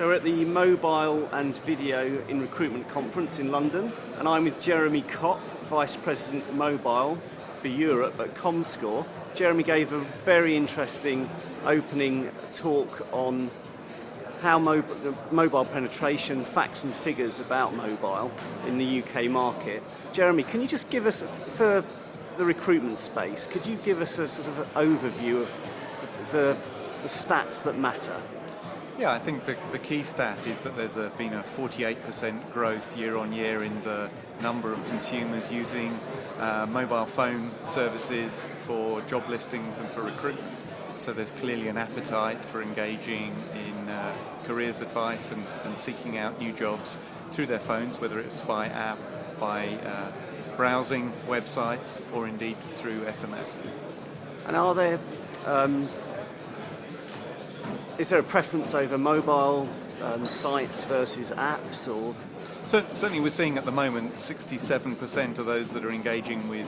So we're at the Mobile and Video in Recruitment Conference in London, and I'm with Jeremy Copp, Vice President Mobile for Europe at comScore. Jeremy gave a very interesting opening talk on how mobile penetration, facts and figures about mobile in the UK market. Jeremy, can you just give us, for the recruitment space, could you give us a sort of overview of the stats that matter? Yeah, I think the key stat is that there's been a 48% growth year on year in the number of consumers using mobile phone services for job listings and for recruitment. So there's clearly an appetite for engaging in careers advice and seeking out new jobs through their phones, whether it's by app, by browsing websites, or indeed through SMS. And are there is there a preference over mobile sites versus apps, or? Certainly we're seeing at the moment 67% of those that are engaging with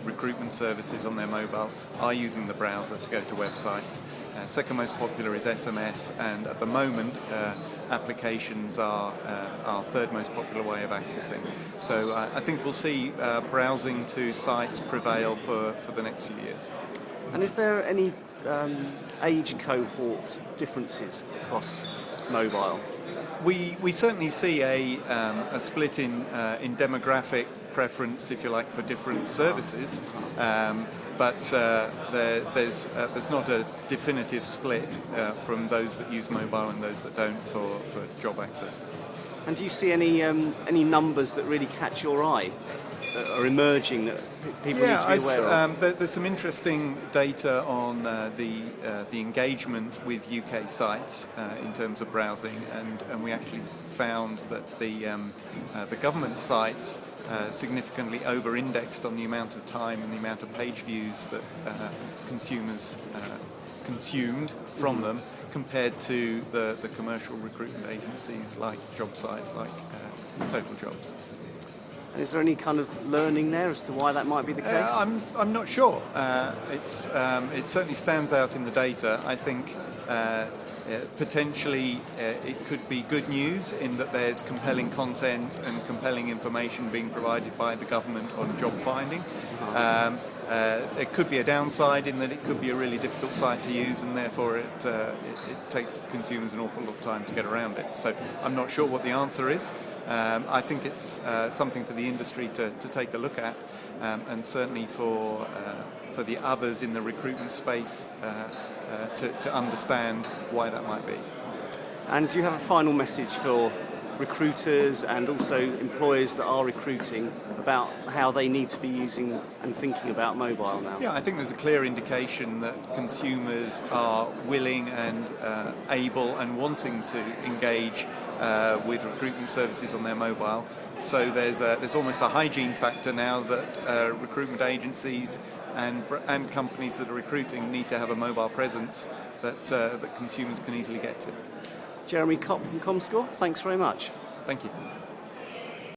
recruitment services on their mobile are using the browser to go to websites. Second most popular is SMS, and at the moment applications are our third most popular way of accessing. So I think we'll see browsing to sites prevail for the next few years. And is there any age cohort differences across mobile? We certainly see a split in demographic preference, if you like, for different services, but there's not a definitive split from those that use mobile and those that don't for job access. And do you see any numbers that really catch your eye, that are emerging, that people need to be aware of? There's some interesting data on the engagement with UK sites in terms of browsing, and we actually found that the government sites significantly over-indexed on the amount of time and the amount of page views that consumers consumed from them, compared to the commercial recruitment agencies like JobSite, like Total Jobs. And is there any kind of learning there as to why that might be the case? I'm not sure. It certainly stands out in the data. I think potentially it could be good news in that there's compelling content and compelling information being provided by the government on job finding. It could be a downside in that it could be a really difficult site to use, and therefore it takes consumers an awful lot of time to get around it. So I'm not sure what the answer is. I think it's something for the industry to take a look at, and certainly for the others in the recruitment space to understand why that might be. And do you have a final message for recruiters and also employers that are recruiting about how they need to be using and thinking about mobile now? Yeah, I think there's a clear indication that consumers are willing and able and wanting to engage with recruitment services on their mobile. So there's almost a hygiene factor now that recruitment agencies and companies that are recruiting need to have a mobile presence that consumers can easily get to. Jeremy Copp from comScore, thanks very much. Thank you.